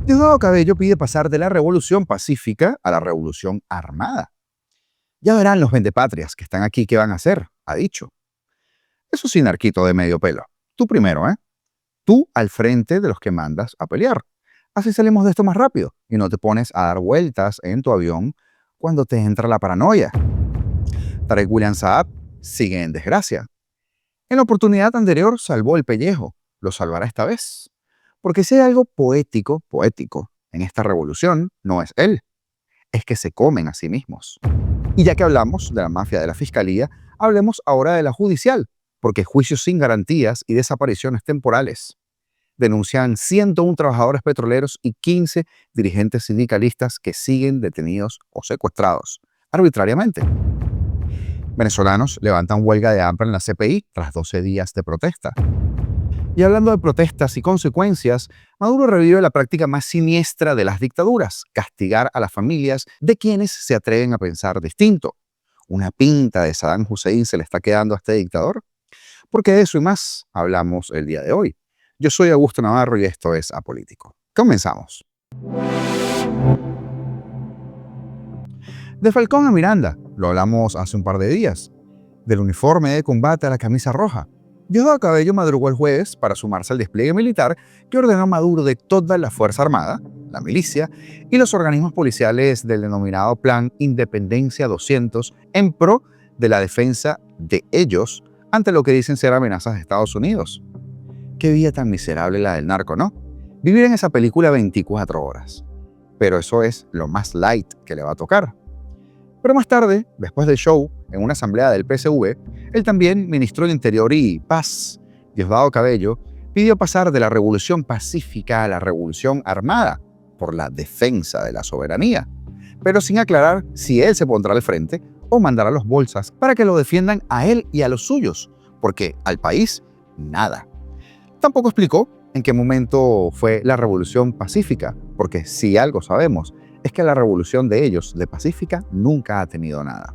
Diosdado Cabello pide pasar de la revolución pacífica a la revolución armada. Ya verán los vendepatrias que están aquí qué van a hacer, ha dicho. Eso sí, narquito de medio pelo. Tú primero, ¿eh? Tú al frente de los que mandas a pelear. Así salimos de esto más rápido y no te pones a dar vueltas en tu avión cuando te entra la paranoia. Tarek William Saab sigue en desgracia. En la oportunidad anterior salvó el pellejo. Lo salvará esta vez. Porque si hay algo poético en esta revolución, no es él. Es que se comen a sí mismos. Y ya que hablamos de la mafia de la fiscalía, hablemos ahora de la judicial, porque juicios sin garantías y desapariciones temporales. Denuncian 101 trabajadores petroleros y 15 dirigentes sindicalistas que siguen detenidos o secuestrados arbitrariamente. Venezolanos levantan huelga de hambre en la CPI tras 12 días de protesta. Y hablando de protestas y consecuencias, Maduro revive la práctica más siniestra de las dictaduras, castigar a las familias de quienes se atreven a pensar distinto. ¿Una pinta de Saddam Hussein se le está quedando a este dictador? Porque de eso y más hablamos el día de hoy. Yo soy Augusto Navarro y esto es Apolítico. Comenzamos. De Falcón a Miranda, lo hablamos hace un par de días. Del uniforme de combate a la camisa roja. Diosdado Cabello madrugó el jueves para sumarse al despliegue militar que ordenó Maduro de toda la Fuerza Armada, la milicia y los organismos policiales del denominado Plan Independencia 200 en pro de la defensa de ellos ante lo que dicen ser amenazas de Estados Unidos. Qué vida tan miserable la del narco, ¿no? Vivir en esa película 24 horas. Pero eso es lo más light que le va a tocar. Pero más tarde, después del show, en una asamblea del PSV, el también ministro del Interior y Paz, Diosdado Cabello, pidió pasar de la revolución pacífica a la revolución armada por la defensa de la soberanía, pero sin aclarar si él se pondrá al frente o mandará a los bolsas para que lo defiendan a él y a los suyos, porque al país, nada. Tampoco explicó en qué momento fue la revolución pacífica, porque si algo sabemos, es que la revolución de ellos, de pacífica, nunca ha tenido nada.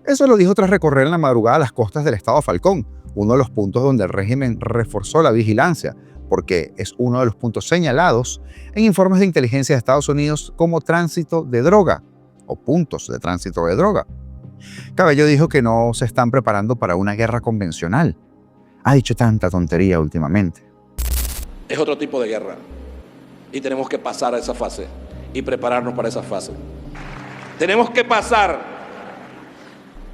Eso lo dijo tras recorrer en la madrugada las costas del estado Falcón, uno de los puntos donde el régimen reforzó la vigilancia, porque es uno de los puntos señalados en informes de inteligencia de Estados Unidos como tránsito de droga, o puntos de tránsito de droga. Cabello dijo que no se están preparando para una guerra convencional. Ha dicho tanta tontería últimamente. Es otro tipo de guerra y tenemos que pasar a esa fase y prepararnos para esa fase. Tenemos que pasar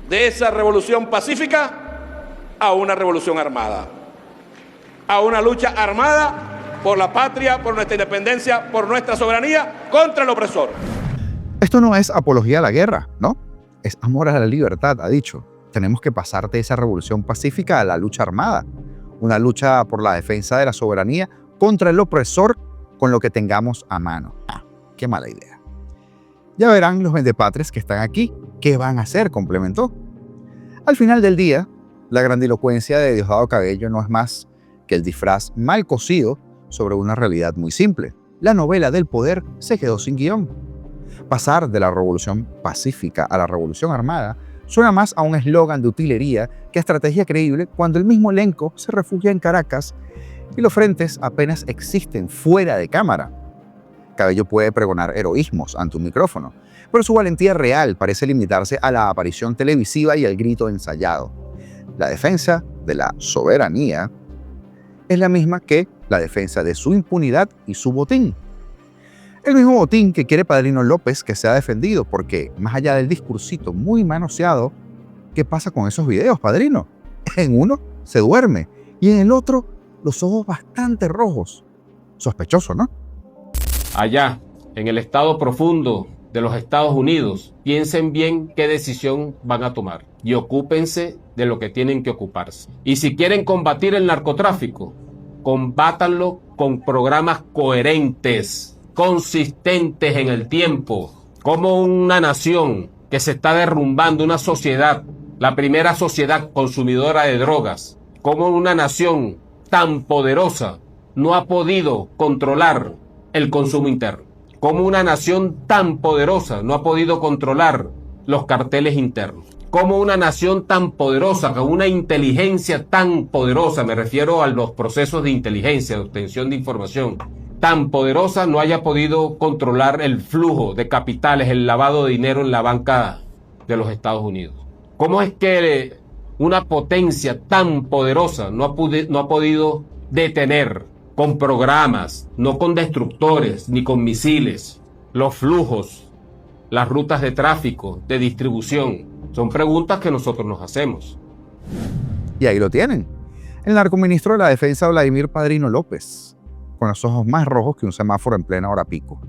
de esa revolución pacífica a una revolución armada, a una lucha armada por la patria, por nuestra independencia, por nuestra soberanía contra el opresor. Esto no es apología a la guerra, ¿no? Es amor a la libertad, ha dicho. Tenemos que pasar de esa revolución pacífica a la lucha armada, una lucha por la defensa de la soberanía contra el opresor con lo que tengamos a mano. Qué mala idea. Ya verán los vendepatres que están aquí qué van a hacer, complementó. Al final del día, la grandilocuencia de Diosdado Cabello no es más que el disfraz mal cosido sobre una realidad muy simple. La novela del poder se quedó sin guión. Pasar de la revolución pacífica a la revolución armada suena más a un eslogan de utilería que a estrategia creíble cuando el mismo elenco se refugia en Caracas y los frentes apenas existen fuera de cámara. Cabello puede pregonar heroísmos ante un micrófono, pero su valentía real parece limitarse a la aparición televisiva y el grito ensayado. La defensa de la soberanía es la misma que la defensa de su impunidad y su botín. El mismo botín que quiere Padrino López que se ha defendido, porque más allá del discursito muy manoseado, ¿qué pasa con esos videos, Padrino? En uno se duerme y en el otro los ojos bastante rojos. Sospechoso, ¿no? Allá, en el estado profundo de los Estados Unidos, piensen bien qué decisión van a tomar y ocúpense de lo que tienen que ocuparse. Y si quieren combatir el narcotráfico, combátanlo con programas coherentes, consistentes en el tiempo, como una nación que se está derrumbando, una sociedad, la primera sociedad consumidora de drogas, como una nación tan poderosa no ha podido controlar el consumo interno, como una nación tan poderosa no ha podido controlar los carteles internos, como una nación tan poderosa, con una inteligencia tan poderosa, me refiero a los procesos de inteligencia, de obtención de información, tan poderosa no haya podido controlar el flujo de capitales, el lavado de dinero en la banca de los Estados Unidos? ¿Cómo es que una potencia tan poderosa no ha podido detener con programas, no con destructores ni con misiles, los flujos, las rutas de tráfico, de distribución? Son preguntas que nosotros nos hacemos. Y ahí lo tienen. El narcoministro de la Defensa, Vladimir Padrino López, con los ojos más rojos que un semáforo en plena hora pico.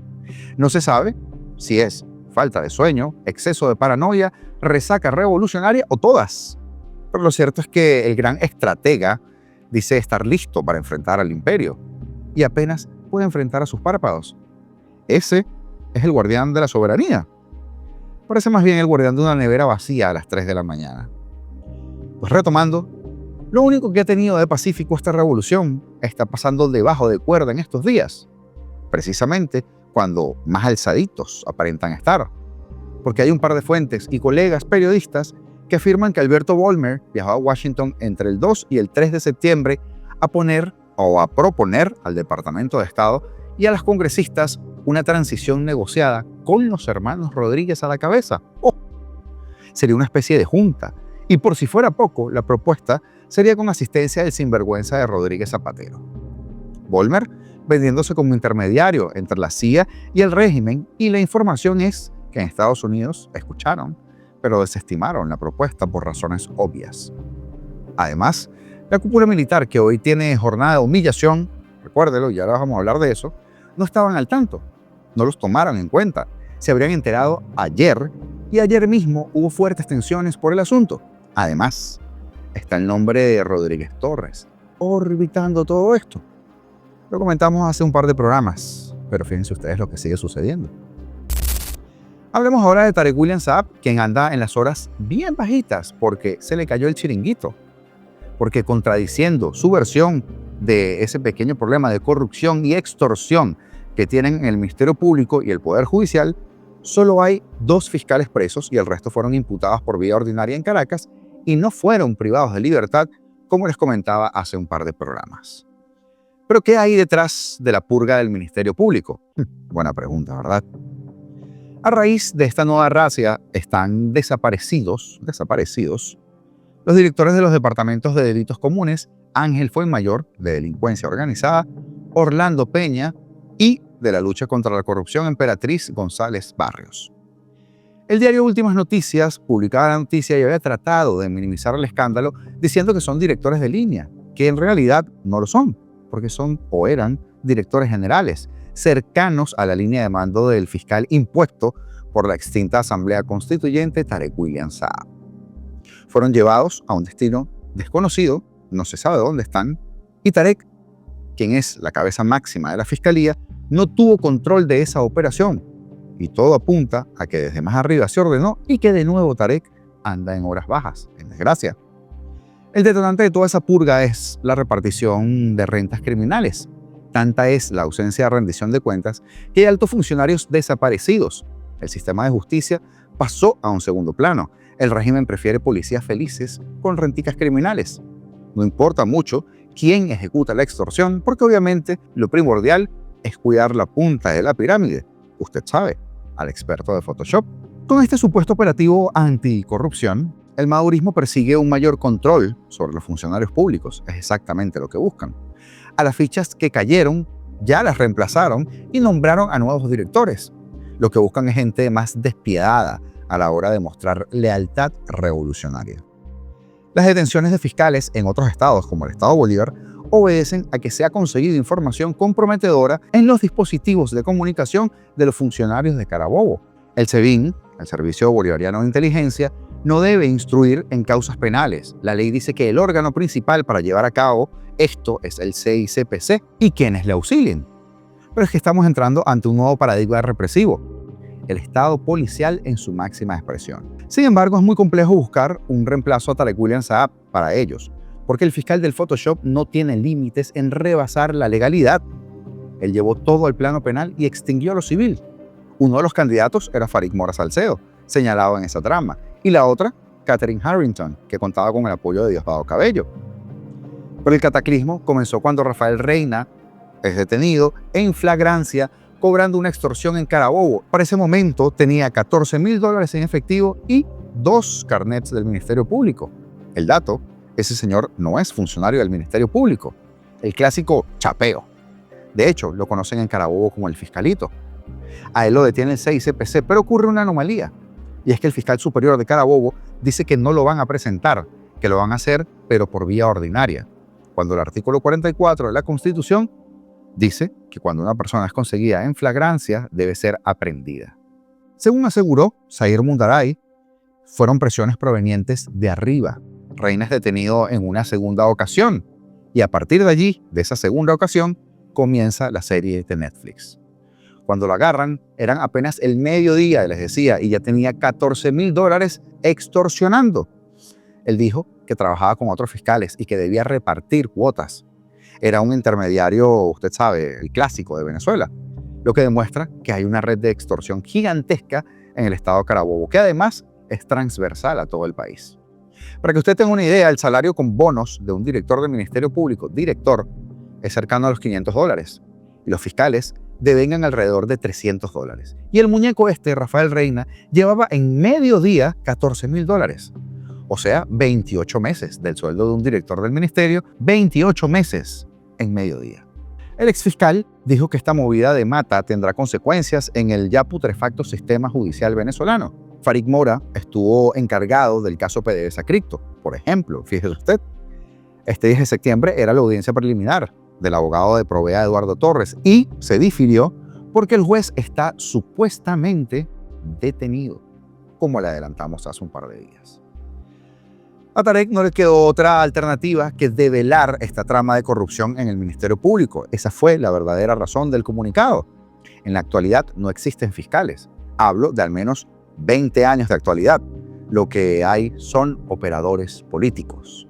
No se sabe si es falta de sueño, exceso de paranoia, resaca revolucionaria o todas. Pero lo cierto es que el gran estratega dice estar listo para enfrentar al imperio y apenas puede enfrentar a sus párpados. Ese es el guardián de la soberanía. Parece más bien el guardián de una nevera vacía a las 3 de la mañana. Pues retomando, lo único que ha tenido de pacífico esta revolución está pasando debajo de cuerda en estos días, precisamente cuando más alzaditos aparentan estar, porque hay un par de fuentes y colegas periodistas que afirman que Alberto Volmer viajó a Washington entre el 2 y el 3 de septiembre a poner o a proponer al Departamento de Estado y a las congresistas una transición negociada con los hermanos Rodríguez a la cabeza. Sería una especie de junta, y por si fuera poco, la propuesta sería con asistencia del sinvergüenza de Rodríguez Zapatero. Volmer vendiéndose como intermediario entre la CIA y el régimen, y la información es que en Estados Unidos escucharon, pero desestimaron la propuesta por razones obvias. Además, la cúpula militar, que hoy tiene jornada de humillación, recuérdelo, y ahora vamos a hablar de eso, no estaban al tanto, no los tomaron en cuenta, se habrían enterado ayer, y ayer mismo hubo fuertes tensiones por el asunto. Además, está el nombre de Rodríguez Torres orbitando todo esto. Lo comentamos hace un par de programas, pero fíjense ustedes lo que sigue sucediendo. Hablemos ahora de Tarek William Saab, quien anda en las horas bien bajitas porque se le cayó el chiringuito. Porque contradiciendo su versión de ese pequeño problema de corrupción y extorsión que tienen en el Ministerio Público y el Poder Judicial, solo hay 2 fiscales presos y el resto fueron imputados por vía ordinaria en Caracas y no fueron privados de libertad, como les comentaba hace un par de programas. ¿Pero qué hay detrás de la purga del Ministerio Público? Buena pregunta, ¿verdad? A raíz de esta nueva racia están desaparecidos los directores de los departamentos de delitos comunes, Ángel Fuenmayor, de delincuencia organizada, Orlando Peña, y de la lucha contra la corrupción, Emperatriz González Barrios. El diario Últimas Noticias publicaba la noticia y había tratado de minimizar el escándalo diciendo que son directores de línea, que en realidad no lo son, porque son o eran directores generales, cercanos a la línea de mando del fiscal impuesto por la extinta Asamblea Constituyente Tarek William Saab. Fueron llevados a un destino desconocido, no se sabe dónde están, y Tarek, quien es la cabeza máxima de la fiscalía, no tuvo control de esa operación, y todo apunta a que desde más arriba se ordenó y que de nuevo Tarek anda en horas bajas, en desgracia. El detonante de toda esa purga es la repartición de rentas criminales. Tanta es la ausencia de rendición de cuentas que hay altos funcionarios desaparecidos. El sistema de justicia pasó a un segundo plano. El régimen prefiere policías felices con renticas criminales. No importa mucho quién ejecuta la extorsión, porque obviamente lo primordial es cuidar la punta de la pirámide. Usted sabe, al experto de Photoshop. Con este supuesto operativo anticorrupción, el madurismo persigue un mayor control sobre los funcionarios públicos. Es exactamente lo que buscan. A las fichas que cayeron, ya las reemplazaron y nombraron a nuevos directores. Lo que buscan es gente más despiadada a la hora de mostrar lealtad revolucionaria. Las detenciones de fiscales en otros estados, como el estado Bolívar, obedecen a que se ha conseguido información comprometedora en los dispositivos de comunicación de los funcionarios de Carabobo. El SEBIN, el Servicio Bolivariano de Inteligencia, no debe instruir en causas penales. La ley dice que el órgano principal para llevar a cabo esto es el CICPC y quienes le auxilien. Pero es que estamos entrando ante un nuevo paradigma represivo, el Estado policial en su máxima expresión. Sin embargo, es muy complejo buscar un reemplazo a Tarek William Saab para ellos, porque el fiscal del Photoshop no tiene límites en rebasar la legalidad. Él llevó todo al plano penal y extinguió lo civil. Uno de los candidatos era Farid Mora Salcedo, señalado en esa trama, y la otra, Catherine Harrington, que contaba con el apoyo de Diosdado Cabello. Pero el cataclismo comenzó cuando Rafael Reina es detenido en flagrancia cobrando una extorsión en Carabobo. Para ese momento tenía $14,000 en efectivo y 2 carnets del Ministerio Público. El dato, ese señor no es funcionario del Ministerio Público. El clásico chapeo. De hecho, lo conocen en Carabobo como el fiscalito. A él lo detiene el CICPC, pero ocurre una anomalía. Y es que el fiscal superior de Carabobo dice que no lo van a presentar, que lo van a hacer, pero por vía ordinaria. Cuando el artículo 44 de la Constitución dice que cuando una persona es conseguida en flagrancia, debe ser aprehendida. Según aseguró Zair Mundaray, fueron presiones provenientes de arriba. Reina es detenido en una segunda ocasión. Y a partir de allí, de esa segunda ocasión, comienza la serie de Netflix. Cuando lo agarran, eran apenas el mediodía, les decía, y ya tenía $14,000 extorsionando. Él dijo que trabajaba con otros fiscales y que debía repartir cuotas. Era un intermediario, usted sabe, el clásico de Venezuela, lo que demuestra que hay una red de extorsión gigantesca en el estado de Carabobo, que además es transversal a todo el país. Para que usted tenga una idea, el salario con bonos de un director del Ministerio Público, director, es cercano a los $500 y los fiscales devengan alrededor de $300. Y el muñeco Rafael Reina, llevaba en medio día $14,000. O sea, 28 meses del sueldo de un director del ministerio, 28 meses en medio día. El exfiscal dijo que esta movida de mata tendrá consecuencias en el ya putrefacto sistema judicial venezolano. Farid Mora estuvo encargado del caso PDVSA Cripto, por ejemplo, fíjese usted. Este 10 de septiembre era la audiencia preliminar del abogado de Provea Eduardo Torres y se difirió porque el juez está supuestamente detenido, como le adelantamos hace un par de días. A Tarek no le quedó otra alternativa que develar esta trama de corrupción en el Ministerio Público. Esa fue la verdadera razón del comunicado. En la actualidad no existen fiscales. Hablo de al menos 20 años de actualidad. Lo que hay son operadores políticos.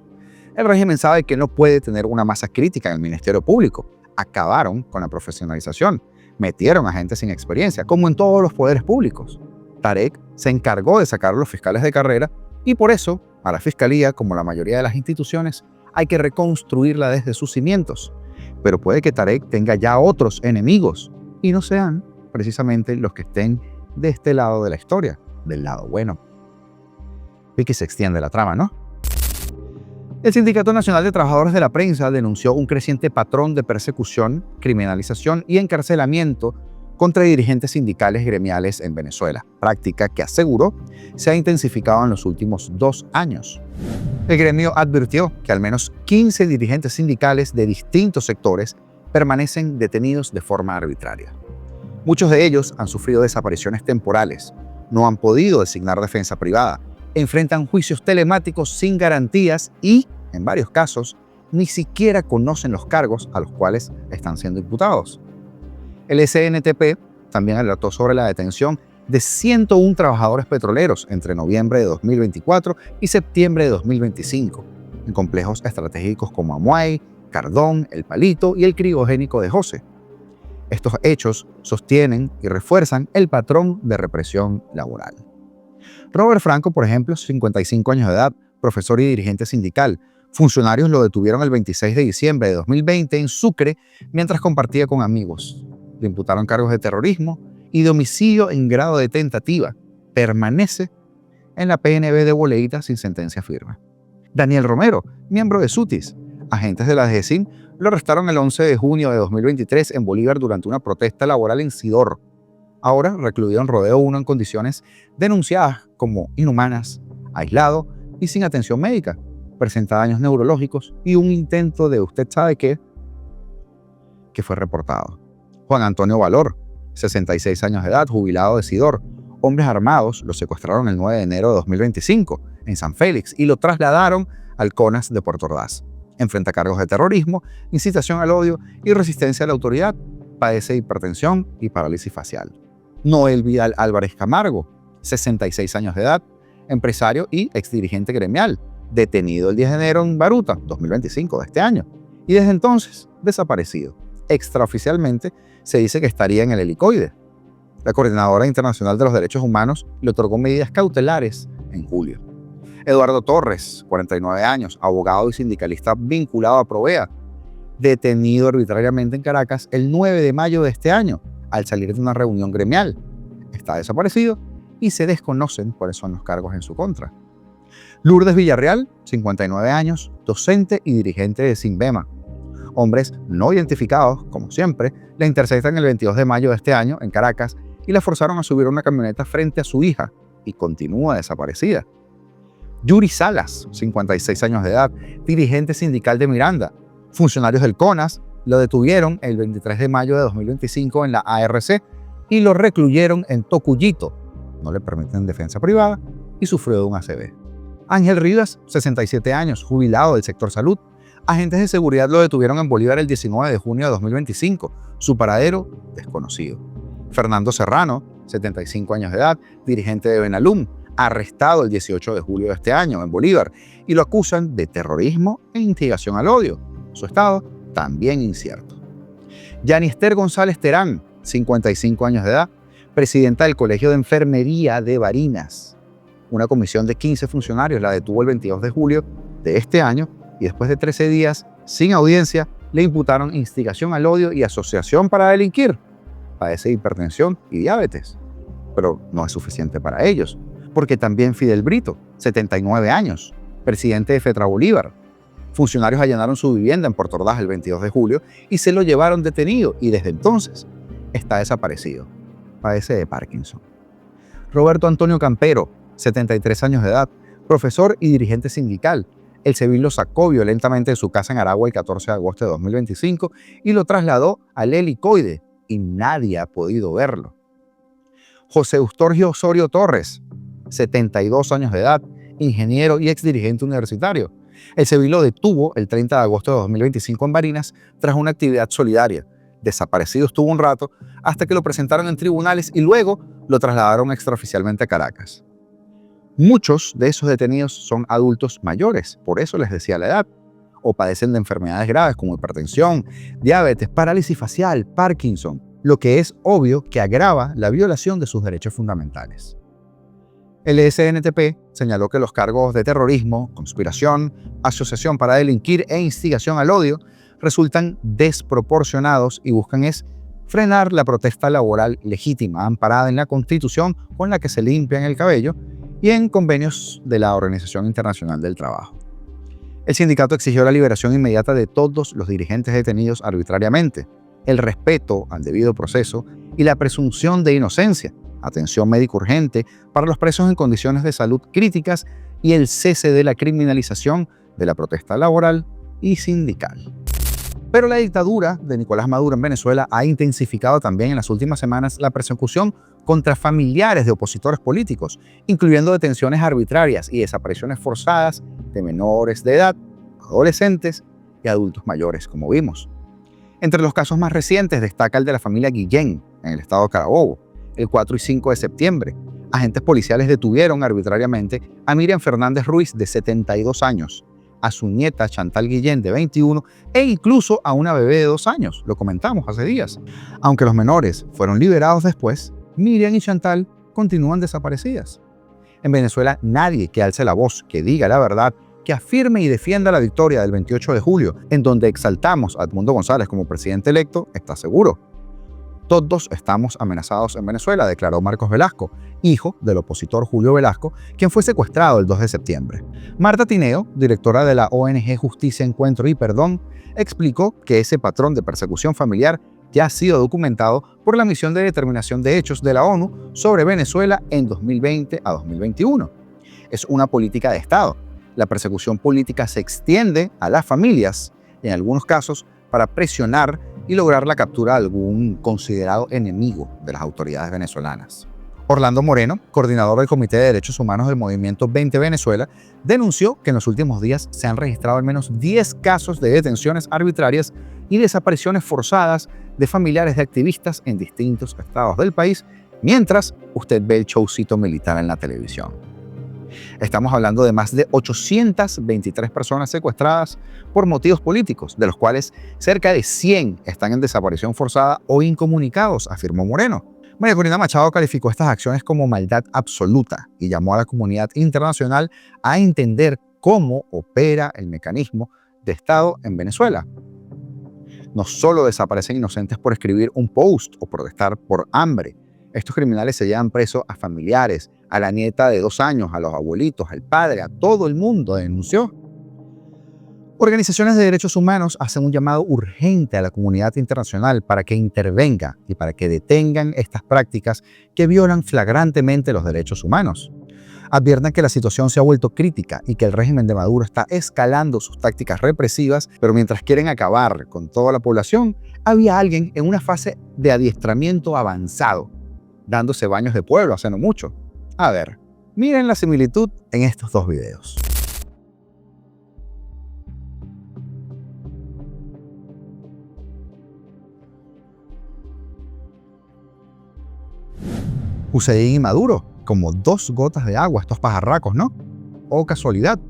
El régimen sabe que no puede tener una masa crítica en el Ministerio Público. Acabaron con la profesionalización. Metieron a gente sin experiencia, como en todos los poderes públicos. Tarek se encargó de sacar a los fiscales de carrera y por eso, a la Fiscalía, como la mayoría de las instituciones, hay que reconstruirla desde sus cimientos. Pero puede que Tarek tenga ya otros enemigos y no sean precisamente los que estén de este lado de la historia, del lado bueno. Y que se extiende la trama, ¿no? El Sindicato Nacional de Trabajadores de la Prensa denunció un creciente patrón de persecución, criminalización y encarcelamiento contra dirigentes sindicales gremiales en Venezuela, práctica que aseguró se ha intensificado en los últimos 2 años. El gremio advirtió que al menos 15 dirigentes sindicales de distintos sectores permanecen detenidos de forma arbitraria. Muchos de ellos han sufrido desapariciones temporales, no han podido designar defensa privada, enfrentan juicios telemáticos sin garantías y, en varios casos, ni siquiera conocen los cargos a los cuales están siendo imputados. El SNTP también alertó sobre la detención de 101 trabajadores petroleros entre noviembre de 2024 y septiembre de 2025, en complejos estratégicos como Amuay, Cardón, El Palito y el Criogénico de José. Estos hechos sostienen y refuerzan el patrón de represión laboral. Robert Franco, por ejemplo, 55 años de edad, profesor y dirigente sindical. Funcionarios lo detuvieron el 26 de diciembre de 2020 en Sucre mientras compartía con amigos. Le imputaron cargos de terrorismo y de homicidio en grado de tentativa. Permanece en la PNB de Boleíta sin sentencia firme. Daniel Romero, miembro de SUTIS. Agentes de la DGCIN lo arrestaron el 11 de junio de 2023 en Bolívar durante una protesta laboral en Sidor. Ahora recluido en Rodeo 1 en condiciones denunciadas como inhumanas, aislado y sin atención médica. Presenta daños neurológicos y un intento de usted sabe qué que fue reportado. Juan Antonio Valor, 66 años de edad, jubilado de Sidor. Hombres armados lo secuestraron el 9 de enero de 2025 en San Félix y lo trasladaron al CONAS de Puerto Ordaz. Enfrenta cargos de terrorismo, incitación al odio y resistencia a la autoridad. Padece hipertensión y parálisis facial. Noel Vidal Álvarez Camargo, 66 años de edad, empresario y exdirigente gremial, detenido el 10 de enero en Baruta, 2025 de este año, y desde entonces desaparecido. Extraoficialmente se dice que estaría en el helicoide. La Coordinadora Internacional de los Derechos Humanos le otorgó medidas cautelares en julio. Eduardo Torres, 49 años, abogado y sindicalista vinculado a Provea, detenido arbitrariamente en Caracas el 9 de mayo de este año, al salir de una reunión gremial. Está desaparecido y se desconocen cuáles son los cargos en su contra. Lourdes Villarreal, 59 años, docente y dirigente de Sinvema. Hombres no identificados, como siempre, la interceptan el 22 de mayo de este año en Caracas y la forzaron a subir a una camioneta frente a su hija y continúa desaparecida. Yuri Salas, 56 años de edad, dirigente sindical de Miranda. Funcionarios del CONAS lo detuvieron el 23 de mayo de 2025 en la ARC y lo recluyeron en Tocuyito. No le permiten defensa privada y sufrió de un ACV. Ángel Rivas, 67 años, jubilado del sector salud. Agentes de seguridad lo detuvieron en Bolívar el 19 de junio de 2025. Su paradero, desconocido. Fernando Serrano, 75 años de edad, dirigente de Benalum, arrestado el 18 de julio de este año en Bolívar y lo acusan de terrorismo e instigación al odio. Su estado también incierto. Yanister González Terán, 55 años de edad, presidenta del Colegio de Enfermería de Barinas. Una comisión de 15 funcionarios la detuvo el 22 de julio de este año y después de 13 días, sin audiencia, le imputaron instigación al odio y asociación para delinquir. Padece hipertensión y diabetes. Pero no es suficiente para ellos, porque también Fidel Brito, 79 años, presidente de Fetra Bolívar. Funcionarios allanaron su vivienda en Puerto Ordaz el 22 de julio y se lo llevaron detenido y desde entonces está desaparecido. Padece de Parkinson. Roberto Antonio Campero, 73 años de edad, profesor y dirigente sindical. El SEBIN lo sacó violentamente de su casa en Aragua el 14 de agosto de 2025 y lo trasladó al helicoide y nadie ha podido verlo. José Eustorgio Osorio Torres, 72 años de edad, ingeniero y exdirigente universitario. El SEBIN lo detuvo el 30 de agosto de 2025 en Barinas tras una actividad solidaria. Desaparecido estuvo un rato hasta que lo presentaron en tribunales y luego lo trasladaron extraoficialmente a Caracas. Muchos de esos detenidos son adultos mayores, por eso les decía la edad, o padecen de enfermedades graves como hipertensión, diabetes, parálisis facial, Parkinson, lo que es obvio que agrava la violación de sus derechos fundamentales. El SNTP señaló que los cargos de terrorismo, conspiración, asociación para delinquir e instigación al odio resultan desproporcionados y buscan frenar la protesta laboral legítima amparada en la Constitución con la que se limpian el cabello y en convenios de la Organización Internacional del Trabajo. El sindicato exigió la liberación inmediata de todos los dirigentes detenidos arbitrariamente, el respeto al debido proceso y la presunción de inocencia, atención médica urgente para los presos en condiciones de salud críticas y el cese de la criminalización de la protesta laboral y sindical. Pero la dictadura de Nicolás Maduro en Venezuela ha intensificado también en las últimas semanas la persecución contra familiares de opositores políticos, incluyendo detenciones arbitrarias y desapariciones forzadas de menores de edad, adolescentes y adultos mayores, como vimos. Entre los casos más recientes destaca el de la familia Guillén, en el estado de Carabobo. El 4 y 5 de septiembre, agentes policiales detuvieron arbitrariamente a Miriam Fernández Ruiz, de 72 años, a su nieta Chantal Guillén, de 21, e incluso a una bebé de 2 años, lo comentamos hace días. Aunque los menores fueron liberados después, Miriam y Chantal continúan desaparecidas. En Venezuela, nadie que alce la voz, que diga la verdad, que afirme y defienda la victoria del 28 de julio, en donde exaltamos a Edmundo González como presidente electo, está seguro. Todos estamos amenazados en Venezuela, declaró Marcos Velasco, hijo del opositor Julio Velasco, quien fue secuestrado el 2 de septiembre. Marta Tineo, directora de la ONG Justicia, Encuentro y Perdón, explicó que ese patrón de persecución familiar ya ha sido documentado por la Misión de Determinación de Hechos de la ONU sobre Venezuela en 2020 a 2021. Es una política de Estado. La persecución política se extiende a las familias, en algunos casos, para presionar y lograr la captura de algún considerado enemigo de las autoridades venezolanas. Orlando Moreno, coordinador del Comité de Derechos Humanos del Movimiento 20 Venezuela, denunció que en los últimos días se han registrado al menos 10 casos de detenciones arbitrarias y desapariciones forzadas de familiares de activistas en distintos estados del país, mientras usted ve el showcito militar en la televisión. Estamos hablando de más de 823 personas secuestradas por motivos políticos, de los cuales cerca de 100 están en desaparición forzada o incomunicados, afirmó Moreno. María Corina Machado calificó estas acciones como maldad absoluta y llamó a la comunidad internacional a entender cómo opera el mecanismo de Estado en Venezuela. No solo desaparecen inocentes por escribir un post o protestar por hambre. Estos criminales se llevan preso a familiares, a la nieta de 2 años, a los abuelitos, al padre, a todo el mundo, denunció. Organizaciones de derechos humanos hacen un llamado urgente a la comunidad internacional para que intervenga y para que detengan estas prácticas que violan flagrantemente los derechos humanos. Advierten que la situación se ha vuelto crítica y que el régimen de Maduro está escalando sus tácticas represivas, pero mientras quieren acabar con toda la población, había alguien en una fase de adiestramiento avanzado, dándose baños de pueblo hace no mucho. A ver, miren la similitud en estos 2 videos. Hussein y Maduro, como 2 gotas de agua, estos pajarracos, ¿no? Oh, casualidad.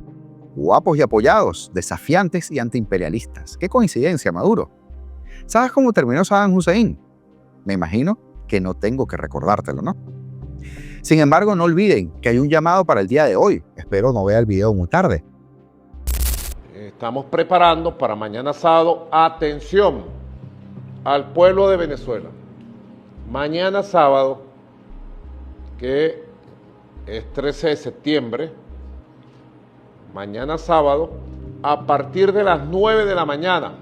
Guapos y apoyados, desafiantes y antiimperialistas. ¡Qué coincidencia, Maduro! ¿Sabes cómo terminó Saddam Hussein? Me imagino que no tengo que recordártelo, ¿no? Sin embargo, no olviden que hay un llamado para el día de hoy. Espero no vea el video muy tarde. Estamos preparando para mañana sábado, atención al pueblo de Venezuela. Mañana sábado, que es 13 de septiembre, mañana sábado, a partir de las 9 de la mañana,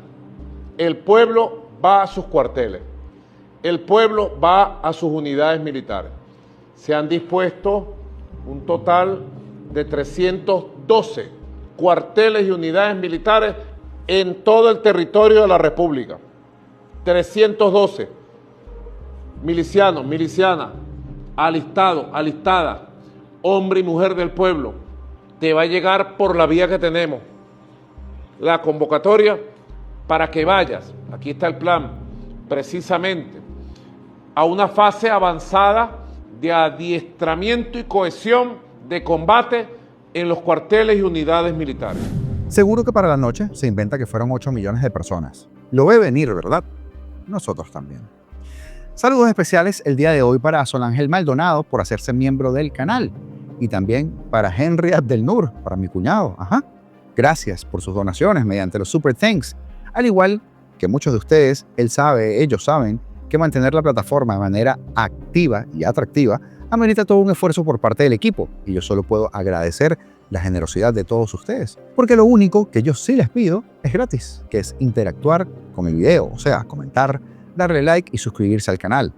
el pueblo va a sus cuarteles, el pueblo va a sus unidades militares. Se han dispuesto un total de 312 cuarteles y unidades militares en todo el territorio de la República. 312 milicianos, milicianas, alistados, alistadas, hombre y mujer del pueblo. Te va a llegar por la vía que tenemos la convocatoria para que vayas, aquí está el plan, precisamente, a una fase avanzada de adiestramiento y cohesión de combate en los cuarteles y unidades militares. Seguro que para la noche se inventa que fueron 8 millones de personas. Lo ve venir, ¿verdad? Nosotros también. Saludos especiales el día de hoy para Solángel Maldonado por hacerse miembro del canal. Y también para Henry Abdelnur, para mi cuñado. Gracias por sus donaciones mediante los Super Thanks. Al igual que muchos de ustedes, ellos saben que mantener la plataforma de manera activa y atractiva amerita todo un esfuerzo por parte del equipo. Y yo solo puedo agradecer la generosidad de todos ustedes. Porque lo único que yo sí les pido es gratis, que es interactuar con el video, o sea, comentar, darle like y suscribirse al canal.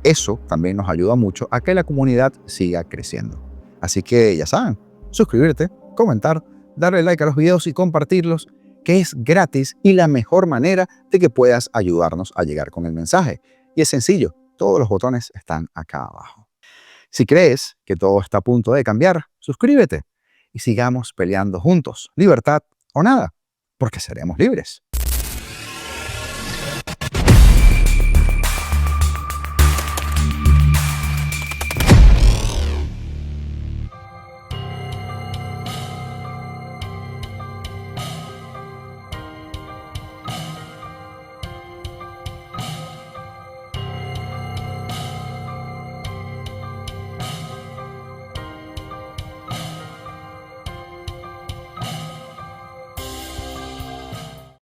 Eso también nos ayuda mucho a que la comunidad siga creciendo. Así que ya saben, suscribirte, comentar, darle like a los videos y compartirlos, que es gratis y la mejor manera de que puedas ayudarnos a llegar con el mensaje. Y es sencillo, todos los botones están acá abajo. Si crees que todo está a punto de cambiar, suscríbete y sigamos peleando juntos, libertad o nada, porque seremos libres.